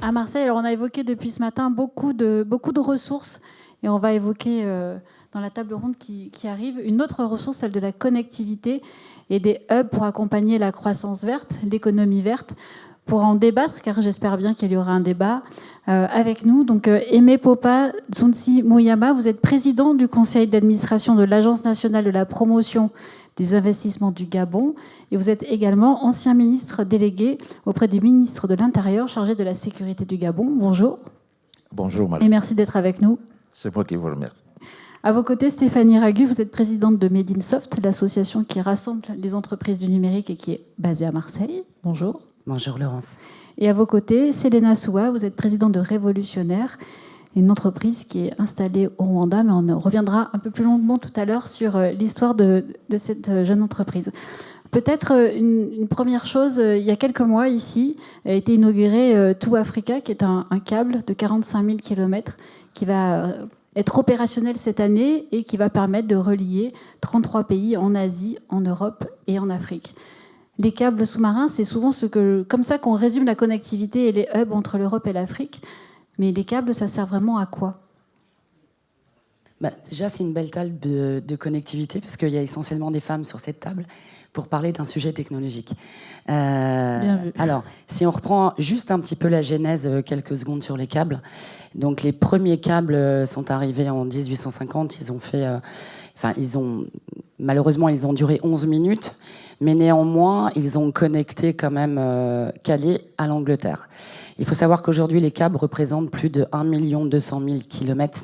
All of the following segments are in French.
à Marseille. Alors, on a évoqué depuis ce matin beaucoup de ressources et on va évoquer dans la table ronde qui arrive une autre ressource, celle de la connectivité et des hubs pour accompagner la croissance verte, l'économie verte. Pour en débattre, car j'espère bien qu'il y aura un débat avec nous. Donc, Aimé Popa Tsounsi Mouyama, vous êtes président du conseil d'administration de l'Agence nationale de la promotion des investissements du Gabon et vous êtes également ancien ministre délégué auprès du ministre de l'Intérieur chargé de la sécurité du Gabon. Bonjour. Bonjour, madame. Et merci d'être avec nous. C'est moi qui vous remercie. À vos côtés, Stéphanie Ragu, vous êtes présidente de Made in Soft, l'association qui rassemble les entreprises du numérique et qui est basée à Marseille. Bonjour. Bonjour Laurence. Et à vos côtés, Selena Soua, vous êtes présidente de Révolutionnaire, une entreprise qui est installée au Rwanda, mais on reviendra un peu plus longuement tout à l'heure sur l'histoire de cette jeune entreprise. Peut-être une première chose, il y a quelques mois ici, a été inauguré Tout Africa, qui est un câble de 45 000 km qui va être opérationnel cette année et qui va permettre de relier 33 pays en Asie, en Europe et en Afrique. Les câbles sous-marins, c'est souvent comme ça qu'on résume la connectivité et les hubs entre l'Europe et l'Afrique. Mais les câbles, ça sert vraiment à quoi ? Déjà, c'est une belle table de connectivité, parce qu'il y a essentiellement des femmes sur cette table, pour parler d'un sujet technologique. Bien vu. Alors, si on reprend juste un petit peu la genèse, quelques secondes sur les câbles. Donc, les premiers câbles sont arrivés en 1850. Malheureusement, ils ont duré 11 minutes. Mais néanmoins, ils ont connecté quand même Calais à l'Angleterre. Il faut savoir qu'aujourd'hui, les câbles représentent plus de 1 200 000 km,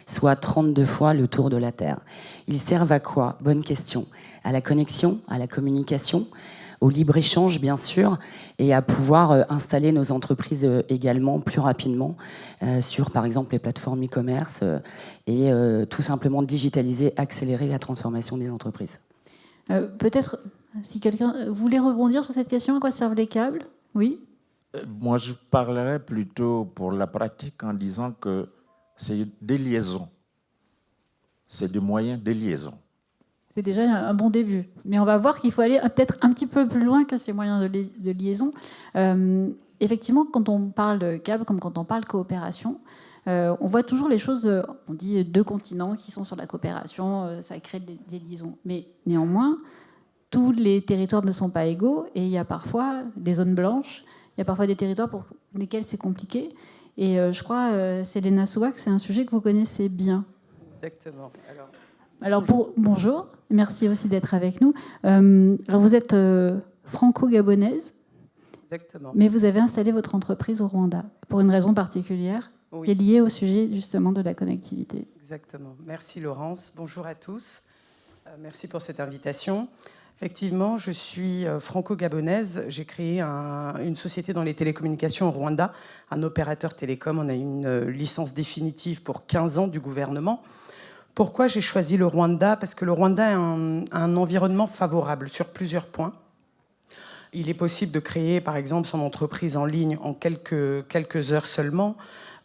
soit 32 fois le tour de la Terre. Ils servent à quoi ? Bonne question. À la connexion, à la communication, au libre-échange, bien sûr, et à pouvoir installer nos entreprises également plus rapidement sur, par exemple, les plateformes e-commerce et tout simplement digitaliser, accélérer la transformation des entreprises. Peut-être, si quelqu'un voulait rebondir sur cette question, à quoi servent les câbles ? Oui ? Moi, je parlerais plutôt pour la pratique en disant que c'est des liaisons. C'est des moyens de liaison. C'est déjà un bon début. Mais on va voir qu'il faut aller peut-être un petit peu plus loin que ces moyens de liaison. Effectivement, quand on parle de câbles, comme quand on parle coopération, on voit toujours les choses, on dit 2 continents qui sont sur la coopération, ça crée des liaisons. Mais néanmoins, tous les territoires ne sont pas égaux et il y a parfois des zones blanches, il y a parfois des territoires pour lesquels c'est compliqué. Et je crois, Selena Soua, que c'est un sujet que vous connaissez bien. Exactement. Alors bonjour, merci aussi d'être avec nous. Alors vous êtes franco-gabonaise, Exactement. Mais vous avez installé votre entreprise au Rwanda pour une raison particulière qui est liée au sujet justement de la connectivité. Exactement. Merci Laurence. Bonjour à tous. Merci pour cette invitation. Effectivement, je suis franco-gabonaise. J'ai créé une société dans les télécommunications au Rwanda, un opérateur télécom. On a eu une licence définitive pour 15 ans du gouvernement. Pourquoi j'ai choisi le Rwanda ? Parce que le Rwanda a un environnement favorable sur plusieurs points. Il est possible de créer, par exemple, son entreprise en ligne en quelques heures seulement.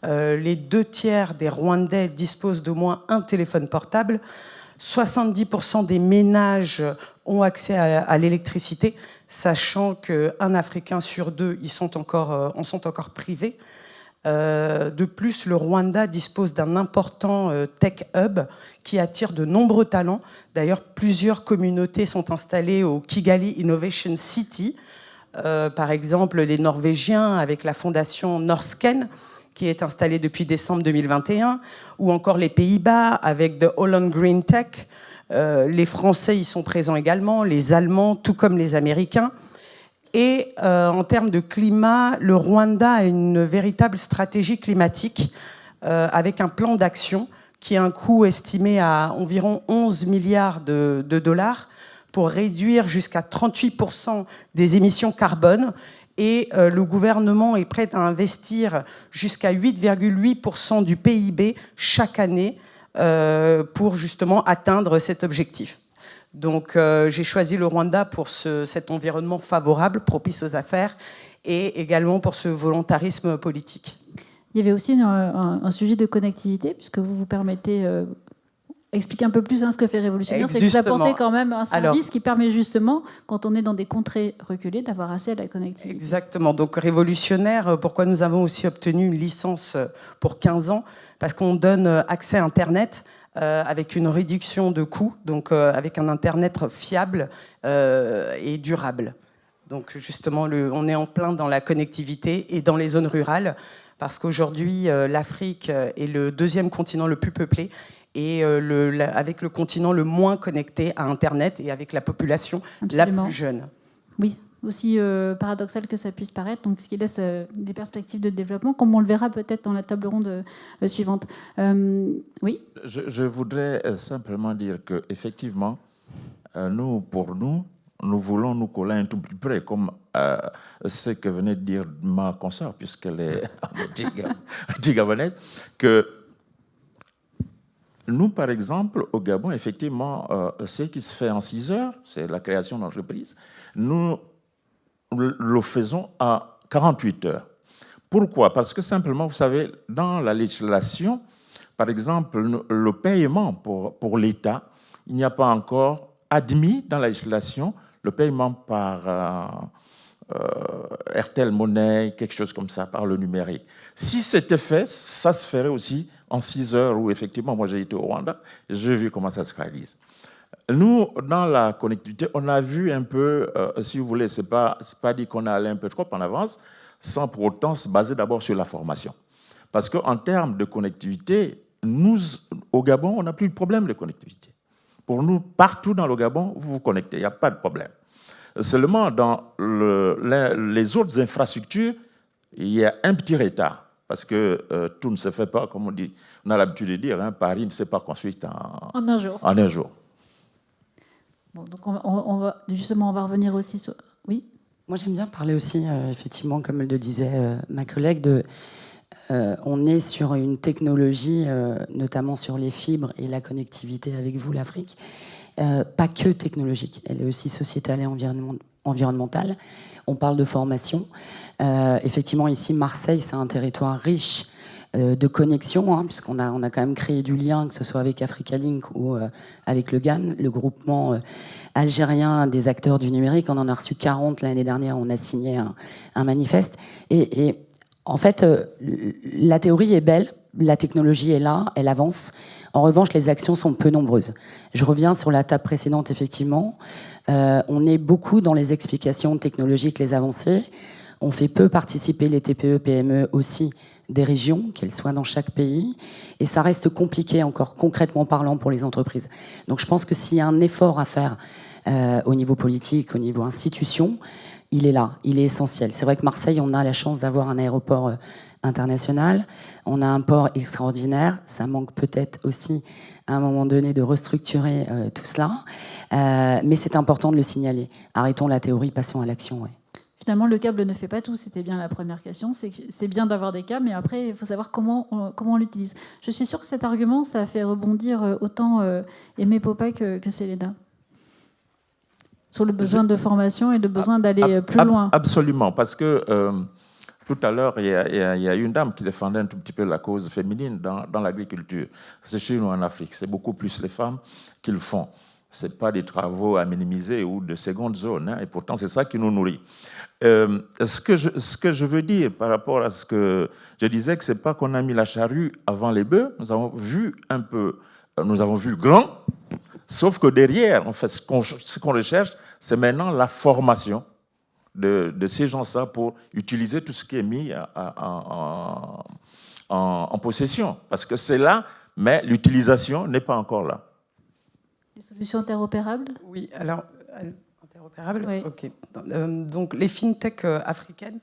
Les 2/3 des Rwandais disposent d'au moins un téléphone portable. 70% des ménages ont accès à l'électricité, sachant qu'un Africain sur 2 en sont encore privés. De plus, le Rwanda dispose d'un important tech hub qui attire de nombreux talents. D'ailleurs, plusieurs communautés sont installées au Kigali Innovation City. Par exemple, les Norvégiens avec la fondation Norsken, qui est installée depuis décembre 2021, ou encore les Pays-Bas avec The Holland Green Tech. Les Français y sont présents également, les Allemands, tout comme les Américains. Et en termes de climat, le Rwanda a une véritable stratégie climatique avec un plan d'action qui a un coût estimé à environ 11 milliards de dollars pour réduire jusqu'à 38% des émissions carbone. Et le gouvernement est prêt à investir jusqu'à 8,8% du PIB chaque année pour justement atteindre cet objectif. Donc j'ai choisi le Rwanda pour cet environnement favorable, propice aux affaires, et également pour ce volontarisme politique. Il y avait aussi un sujet de connectivité, puisque vous vous permettez expliquer un peu plus ce que fait Révolutionnaire, c'est que vous apportez quand même un service qui permet justement, quand on est dans des contrées reculées, d'avoir accès à la connectivité. Exactement. Donc Révolutionnaire, pourquoi nous avons aussi obtenu une licence pour 15 ans? Parce qu'on donne accès à Internet avec une réduction de coûts, donc avec un Internet fiable et durable. Donc justement, on est en plein dans la connectivité et dans les zones rurales, parce qu'aujourd'hui, l'Afrique est le deuxième continent le plus peuplé et avec le continent le moins connecté à Internet et avec la population Absolument. la plus jeune. Oui, aussi paradoxal que ça puisse paraître, donc ce qui laisse des perspectives de développement, comme on le verra peut-être dans la table ronde suivante. Oui. Je voudrais simplement dire que effectivement, pour nous voulons nous coller un tout petit peu, comme ce que venait de dire ma consoeur, puisqu'elle est anti-gabonaise, que nous, par exemple, au Gabon, effectivement, ce qui se fait en 6 heures, c'est la création d'entreprise, nous le faisons à 48 heures. Pourquoi? Parce que simplement, vous savez, dans la législation, par exemple, le paiement pour l'État, il n'y a pas encore admis dans la législation le paiement par Airtel Money, quelque chose comme ça, par le numérique. Si c'était fait, ça se ferait aussi en 6 heures, où effectivement, moi j'ai été au Rwanda, j'ai vu comment ça se réalise. Nous, dans la connectivité, on a vu un peu, si vous voulez, c'est pas dit qu'on est allé un peu trop en avance, sans pour autant se baser d'abord sur la formation. Parce qu'en termes de connectivité, nous, au Gabon, on n'a plus de problème de connectivité. Pour nous, partout dans le Gabon, vous vous connectez, il n'y a pas de problème. Seulement, dans les autres infrastructures, il y a un petit retard. Parce que tout ne se fait pas, comme on a l'habitude de dire, hein, Paris ne s'est pas construit en un jour. En un jour. Bon, donc on va revenir aussi sur... Oui. Moi, j'aime bien parler aussi, effectivement, comme le disait ma collègue, on est sur une technologie, notamment sur les fibres et la connectivité avec vous, l'Afrique, pas que technologique, elle est aussi sociétale et environnementale. On parle de formation. Effectivement, ici, Marseille, c'est un territoire riche de connexion, hein, puisqu'on a quand même créé du lien, que ce soit avec Africa Link ou avec le GAN, le groupement algérien des acteurs du numérique. On en a reçu 40 l'année dernière, on a signé un manifeste. Et en fait, la théorie est belle, la technologie est là, elle avance. En revanche, les actions sont peu nombreuses. Je reviens sur la table précédente, effectivement. On est beaucoup dans les explications technologiques, les avancées. On fait peu participer les TPE, PME aussi des régions, qu'elles soient dans chaque pays. Et ça reste compliqué encore, concrètement parlant, pour les entreprises. Donc je pense que s'il y a un effort à faire au niveau politique, au niveau institution, il est là, il est essentiel. C'est vrai que Marseille, on a la chance d'avoir un aéroport international. On a un port extraordinaire. Ça manque peut-être aussi, à un moment donné, de restructurer tout cela. Mais c'est important de le signaler. Arrêtons la théorie, passons à l'action. Ouais. Finalement, le câble ne fait pas tout. C'était bien la première question. C'est bien d'avoir des câbles, mais après, il faut savoir comment on l'utilise. Je suis sûre que cet argument, ça a fait rebondir autant Aimé Popa que Céleda. Sur le besoin de formation et le besoin d'aller plus loin. Absolument, parce que tout à l'heure, il y a une dame qui défendait un tout petit peu la cause féminine dans l'agriculture. C'est chez nous en Afrique, c'est beaucoup plus les femmes qui le font. Ce n'est pas des travaux à minimiser ou de seconde zone, hein, et pourtant c'est ça qui nous nourrit. Ce que je veux dire par rapport à ce que je disais, que ce n'est pas qu'on a mis la charrue avant les bœufs, nous avons vu le grand, sauf que derrière, en fait, ce qu'on recherche, c'est maintenant la formation de ces gens-là pour utiliser tout ce qui est mis en possession. Parce que c'est là, mais l'utilisation n'est pas encore là. Des solutions interopérables ? Oui, alors, interopérables, oui. Ok. Donc les fintech africaines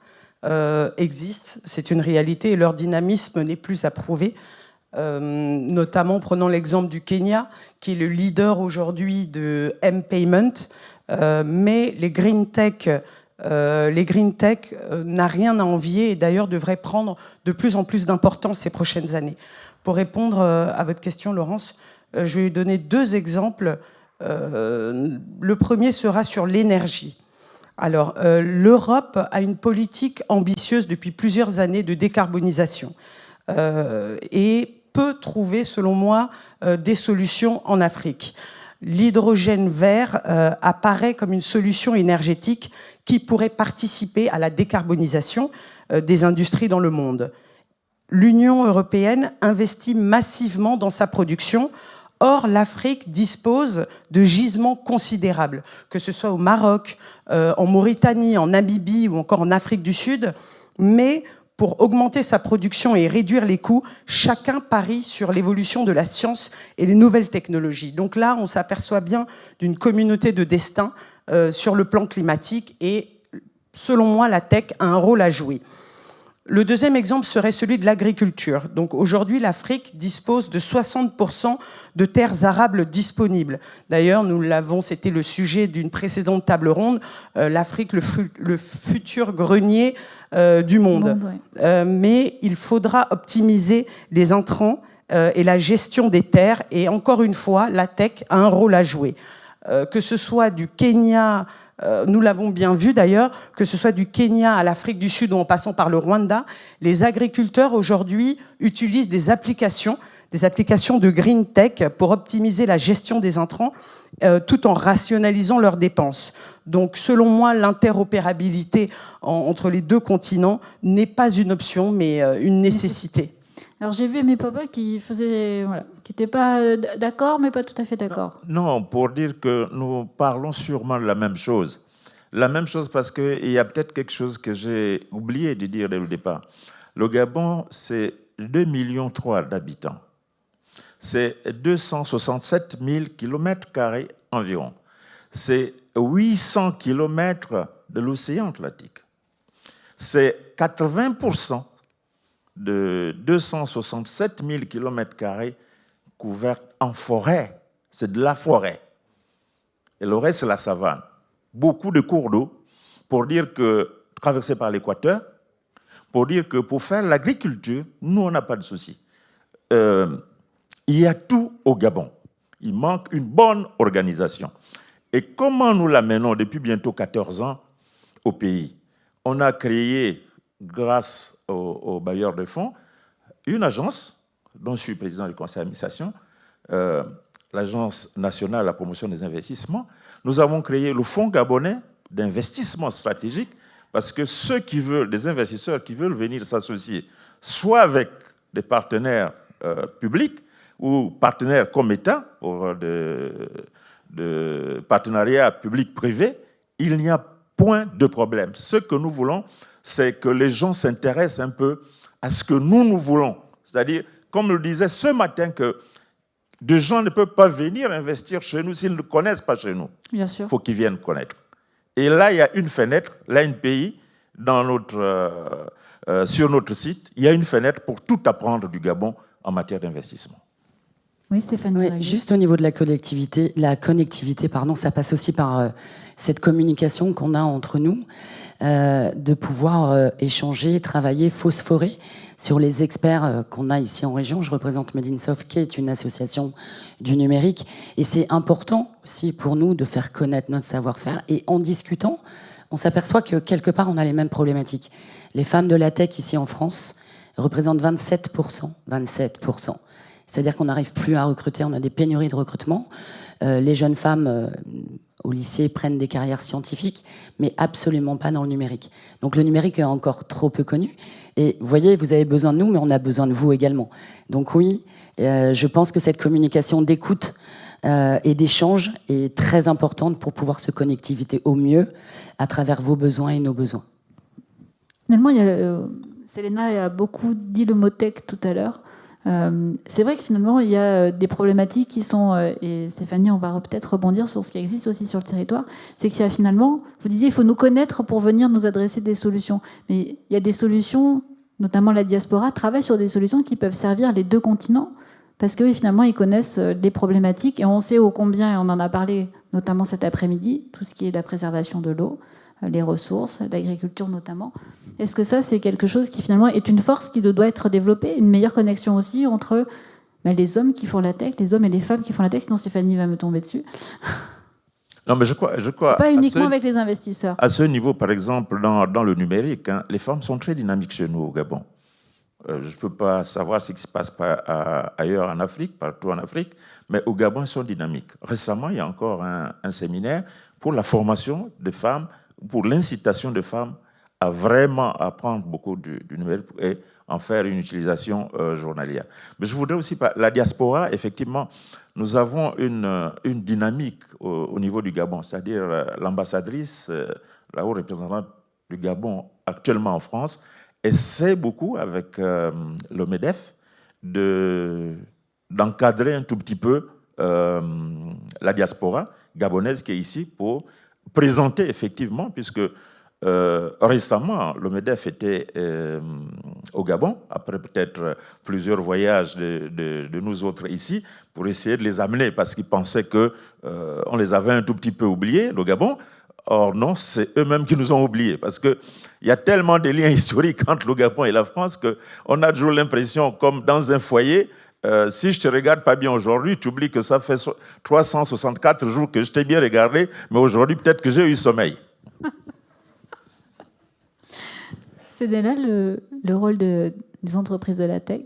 existent, c'est une réalité, et leur dynamisme n'est plus à prouver. Notamment, prenons l'exemple du Kenya, qui est le leader aujourd'hui de M-Payment, mais les green tech n'a rien à envier et d'ailleurs devraient prendre de plus en plus d'importance ces prochaines années. Pour répondre à votre question, Laurence, je vais donner 2 exemples. Le premier sera sur l'énergie. Alors, l'Europe a une politique ambitieuse depuis plusieurs années de décarbonisation. Et peut trouver, selon moi, des solutions en Afrique. L'hydrogène vert apparaît comme une solution énergétique qui pourrait participer à la décarbonisation des industries dans le monde. L'Union européenne investit massivement dans sa production. Or, l'Afrique dispose de gisements considérables, que ce soit au Maroc, en Mauritanie, en Namibie ou encore en Afrique du Sud. Mais pour augmenter sa production et réduire les coûts, chacun parie sur l'évolution de la science et les nouvelles technologies. Donc là, on s'aperçoit bien d'une communauté de destin sur le plan climatique et, selon moi, la tech a un rôle à jouer. Le deuxième exemple serait celui de l'agriculture. Donc aujourd'hui, l'Afrique dispose de 60% de terres arables disponibles. D'ailleurs, nous l'avons, c'était le sujet d'une précédente table ronde, l'Afrique, le futur grenier du monde. Ouais. Mais il faudra optimiser les intrants et la gestion des terres. Et encore une fois, la tech a un rôle à jouer. Que ce soit du Kenya... nous l'avons bien vu d'ailleurs, que ce soit du Kenya à l'Afrique du Sud ou en passant par le Rwanda, les agriculteurs aujourd'hui utilisent des applications de green tech pour optimiser la gestion des intrants tout en rationalisant leurs dépenses. Donc selon moi, l'interopérabilité entre les deux continents n'est pas une option mais une nécessité. Alors j'ai vu mes papas qui faisaient, voilà, qui n'étaient pas d'accord, mais pas tout à fait d'accord. Non, pour dire que nous parlons sûrement de la même chose. La même chose parce qu'il y a peut-être quelque chose que j'ai oublié de dire dès le départ. Le Gabon, c'est 2,3 millions d'habitants. C'est 267 000 km² environ. C'est 800 km de l'océan Atlantique. C'est 80% de 267 000 km² couverts en forêt. C'est de la forêt. Et le reste, c'est la savane. Beaucoup de cours d'eau pour dire que, traversés par l'équateur, pour dire que pour faire l'agriculture, nous, on n'a pas de souci. Il y a tout au Gabon. Il manque une bonne organisation. Et comment nous l'amenons depuis bientôt 14 ans au pays? On a créé, grâce aux bailleurs de fonds, une agence dont je suis président du conseil d'administration, l'Agence nationale à la promotion des investissements. Nous avons créé le Fonds gabonais d'investissement stratégique parce que ceux qui veulent, des investisseurs qui veulent venir s'associer, soit avec des partenaires publics ou partenaires comme État, pour de partenariats public-privé, il n'y a point de problème. Ce que nous voulons, c'est que les gens s'intéressent un peu à ce que nous voulons. C'est-à-dire, comme le disait ce matin, que des gens ne peuvent pas venir investir chez nous s'ils ne connaissent pas chez nous. Bien sûr. Il faut qu'ils viennent connaître. Et là, il y a une fenêtre, l'ANPI, sur notre site, il y a une fenêtre pour tout apprendre du Gabon en matière d'investissement. Oui, Stéphane. Oui, juste au niveau de la connectivité, ça passe aussi par cette communication qu'on a entre nous, de pouvoir échanger, travailler, phosphorer sur les experts qu'on a ici en région. Je représente Medinsoft, qui est une association du numérique. Et c'est important aussi pour nous de faire connaître notre savoir-faire. Et en discutant, on s'aperçoit que quelque part, on a les mêmes problématiques. Les femmes de la tech ici en France représentent 27%. 27%. C'est-à-dire qu'on n'arrive plus à recruter, on a des pénuries de recrutement. Les jeunes femmes au lycée prennent des carrières scientifiques, mais absolument pas dans le numérique. Donc le numérique est encore trop peu connu. Et vous voyez, vous avez besoin de nous, mais on a besoin de vous également. Donc oui, je pense que cette communication d'écoute et d'échange est très importante pour pouvoir se connectiver au mieux à travers vos besoins et nos besoins. Finalement, Selena a beaucoup dit le mot tech tout à l'heure. C'est vrai que finalement, il y a des problématiques qui sont, et Stéphanie, on va peut-être rebondir sur ce qui existe aussi sur le territoire, c'est qu'il y a finalement, vous disiez, il faut nous connaître pour venir nous adresser des solutions. Mais il y a des solutions, notamment la diaspora, travaille sur des solutions qui peuvent servir les deux continents, parce que finalement, ils connaissent les problématiques, et on sait ô combien, et on en a parlé notamment cet après-midi, tout ce qui est la préservation de l'eau, les ressources, l'agriculture notamment. Est-ce que ça, c'est quelque chose qui finalement est une force qui doit être développée, une meilleure connexion aussi entre les hommes qui font la tech, les hommes et les femmes qui font la tech, sinon Stéphanie va me tomber dessus. Non, mais je crois pas uniquement avec les investisseurs. À ce niveau, par exemple, dans le numérique, les femmes sont très dynamiques chez nous au Gabon. je ne peux pas savoir ce qui se passe ailleurs en Afrique, partout en Afrique, mais au Gabon, ils sont dynamiques. Récemment, il y a encore un séminaire pour la formation des femmes, pour l'incitation des femmes à vraiment apprendre beaucoup du numérique et en faire une utilisation journalière. Mais je voudrais aussi parler, la diaspora, effectivement, nous avons une dynamique au niveau du Gabon, c'est-à-dire l'ambassadrice, la haute représentante du Gabon actuellement en France, essaie beaucoup avec le MEDEF d'encadrer un tout petit peu la diaspora gabonaise qui est ici pour présenter effectivement, puisque récemment, le MEDEF était au Gabon, après peut-être plusieurs voyages de nous autres ici, pour essayer de les amener, parce qu'ils pensaient qu'on les avait un tout petit peu oubliés, le Gabon. Or non, c'est eux-mêmes qui nous ont oubliés, parce qu'il y a tellement de liens historiques entre le Gabon et la France qu'on a toujours l'impression, comme dans un foyer, si je ne te regarde pas bien aujourd'hui, tu oublies que ça fait 364 jours que je t'ai bien regardé, mais aujourd'hui, peut-être que j'ai eu sommeil. C'est là le rôle des entreprises de la tech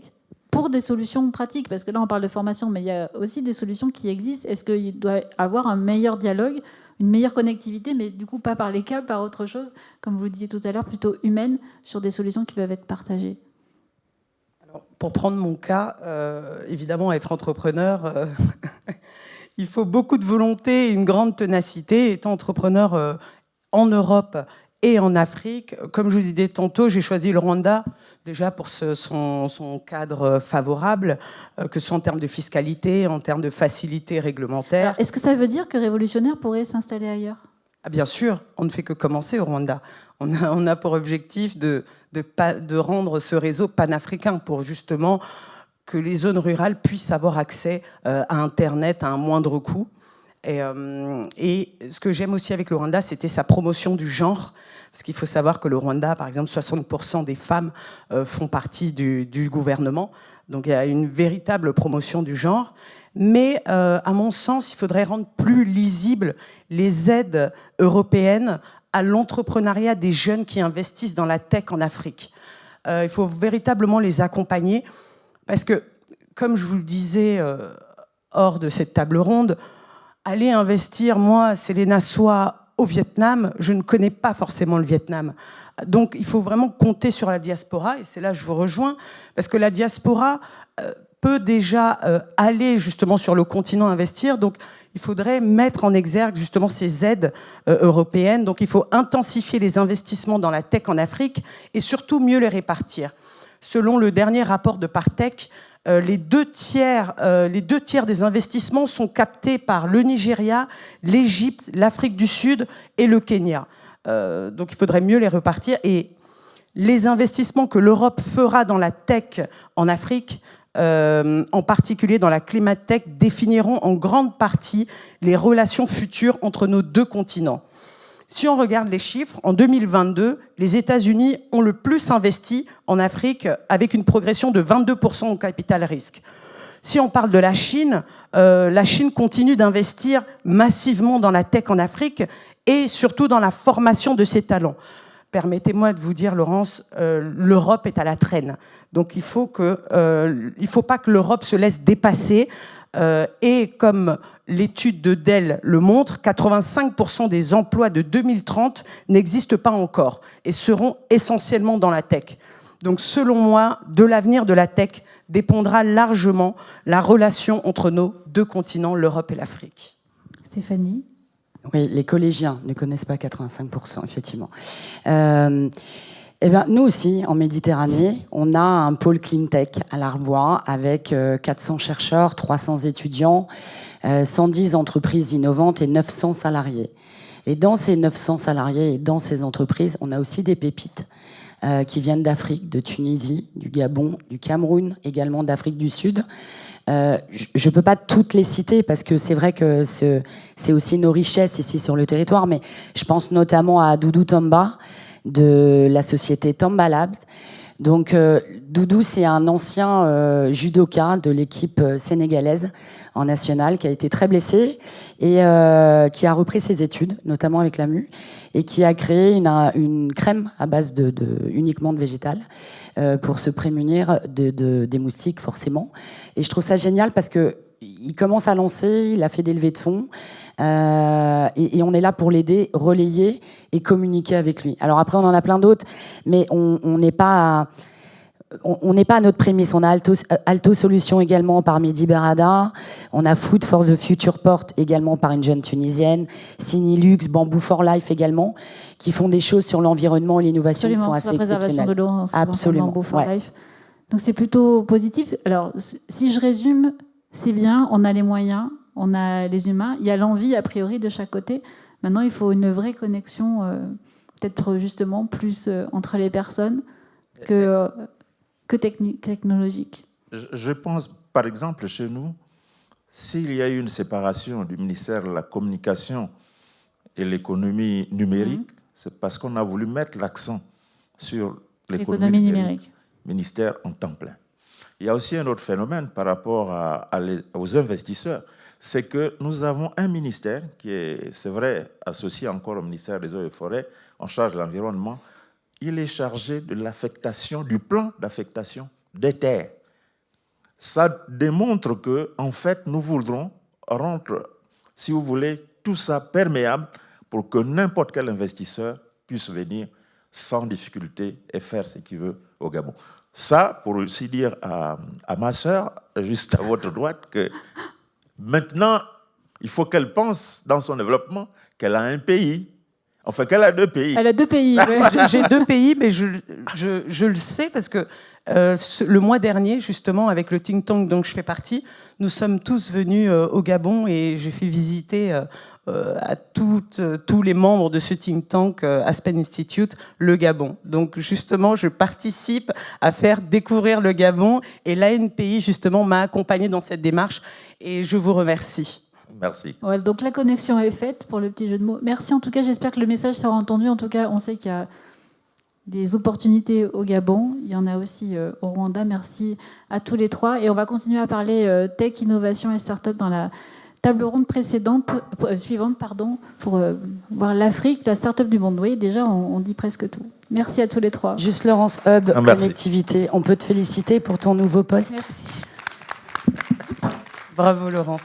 pour des solutions pratiques, parce que là on parle de formation, mais il y a aussi des solutions qui existent. Est-ce qu'il doit y avoir un meilleur dialogue, une meilleure connectivité, mais du coup pas par les câbles, par autre chose, comme vous le disiez tout à l'heure, plutôt humaine, sur des solutions qui peuvent être partagées? Alors, pour prendre mon cas, évidemment, être entrepreneur, il faut beaucoup de volonté et une grande ténacité. Étant entrepreneur en Europe et en Afrique, comme je vous disais tantôt, j'ai choisi le Rwanda déjà pour son cadre favorable, que ce soit en termes de fiscalité, en termes de facilité réglementaire. Est-ce que ça veut dire que Révolutionnaire pourrait s'installer ailleurs? Ah, bien sûr, on ne fait que commencer au Rwanda. On a pour objectif de rendre ce réseau panafricain pour justement que les zones rurales puissent avoir accès à Internet à un moindre coût. Et ce que j'aime aussi avec le Rwanda, c'était sa promotion du genre. Parce qu'il faut savoir que le Rwanda, par exemple, 60% des femmes font partie du gouvernement. Donc il y a une véritable promotion du genre. Mais à mon sens, il faudrait rendre plus lisibles les aides européennes à l'entrepreneuriat des jeunes qui investissent dans la tech en Afrique. Il faut véritablement les accompagner. Parce que, comme je vous le disais hors de cette table ronde, aller investir, moi, Célena Soa, au Vietnam, je ne connais pas forcément le Vietnam. Donc il faut vraiment compter sur la diaspora, et c'est là que je vous rejoins, parce que la diaspora peut déjà aller justement sur le continent investir, donc il faudrait mettre en exergue justement ces aides européennes. Donc il faut intensifier les investissements dans la tech en Afrique et surtout mieux les répartir. Selon le dernier rapport de Partech, les deux tiers des investissements sont captés par le Nigeria, l'Égypte, l'Afrique du Sud et le Kenya. Donc il faudrait mieux les repartir. Et les investissements que l'Europe fera dans la tech en Afrique, en particulier dans la climate tech, définiront en grande partie les relations futures entre nos deux continents. Si on regarde les chiffres, en 2022, les États-Unis ont le plus investi en Afrique avec une progression de 22% au capital risque. Si on parle de la Chine continue d'investir massivement dans la tech en Afrique et surtout dans la formation de ses talents. Permettez-moi de vous dire, Laurence, l'Europe est à la traîne. Donc il ne faut pas que l'Europe se laisse dépasser. Et comme l'étude de Dell le montre, 85% des emplois de 2030 n'existent pas encore et seront essentiellement dans la tech. Donc selon moi, de l'avenir de la tech dépendra largement la relation entre nos deux continents, l'Europe et l'Afrique. Stéphanie ? Oui, les collégiens ne connaissent pas 85%, effectivement. Eh bien, nous aussi, en Méditerranée, on a un pôle clean tech à l'Arbois avec 400 chercheurs, 300 étudiants, 110 entreprises innovantes et 900 salariés. Et dans ces 900 salariés et dans ces entreprises, on a aussi des pépites qui viennent d'Afrique, de Tunisie, du Gabon, du Cameroun, également d'Afrique du Sud. Je ne peux pas toutes les citer parce que c'est vrai que c'est aussi nos richesses ici sur le territoire, mais je pense notamment à Doudou Tomba, de la société Tamba Labs, Donc, Doudou, c'est un ancien judoka de l'équipe sénégalaise en national qui a été très blessé et qui a repris ses études, notamment avec la MU, et qui a créé une crème à base uniquement de végétal pour se prémunir des moustiques, forcément. Et je trouve ça génial parce qu'il commence à lancer, il a fait des levées de fonds, et on est là pour l'aider, relayer et communiquer avec lui. Alors après, on en a plein d'autres, mais on n'est pas à notre prémisse. On a Alto Solutions également par Mehdi Berada. On a Food for the Future Port également par une jeune Tunisienne. Sinilux, Bamboo for Life également, qui font des choses sur l'environnement et l'innovation qui sont assez exceptionnelles. De l'eau, absolument. Bamboo for Life. Donc c'est plutôt positif. Alors si je résume, c'est bien, on a les moyens, on a les humains, il y a l'envie a priori de chaque côté. Maintenant, il faut une vraie connexion, peut-être justement plus entre les personnes que technologique. Je pense, par exemple, chez nous, s'il y a eu une séparation du ministère de la Communication et l'économie numérique, c'est parce qu'on a voulu mettre l'accent sur l'économie numérique. Ministère en temps plein. Il y a aussi un autre phénomène par rapport aux investisseurs, c'est que nous avons un ministère qui est, c'est vrai, associé encore au ministère des Eaux et Forêts, en charge de l'environnement. Il est chargé de l'affectation, du plan d'affectation des terres. Ça démontre que, en fait, nous voudrons rendre, si vous voulez, tout ça perméable pour que n'importe quel investisseur puisse venir sans difficulté et faire ce qu'il veut au Gabon. Ça, pour aussi dire à ma sœur, juste à votre droite, que maintenant, il faut qu'elle pense dans son développement qu'elle a un pays. Enfin, qu'elle a 2 pays. Elle a 2 pays. Ouais. J'ai 2 pays, mais je le sais parce que le mois dernier, justement, avec le think tank dont je fais partie, nous sommes tous venus au Gabon et j'ai fait visiter à tous les membres de ce think tank, Aspen Institute, le Gabon. Donc, justement, je participe à faire découvrir le Gabon et l'ANPI, justement, m'a accompagné dans cette démarche et je vous remercie. Merci. Ouais, donc la connexion est faite pour le petit jeu de mots. Merci en tout cas, j'espère que le message sera entendu. En tout cas, on sait qu'il y a des opportunités au Gabon, il y en a aussi au Rwanda. Merci à tous les 3. Et on va continuer à parler tech, innovation et start-up dans la table ronde suivante, pour voir l'Afrique, la start-up du monde. Oui, déjà, on dit presque tout. Merci à tous les 3. Juste Laurence Hub, Connectivité, on peut te féliciter pour ton nouveau poste. Merci. Bravo Laurence.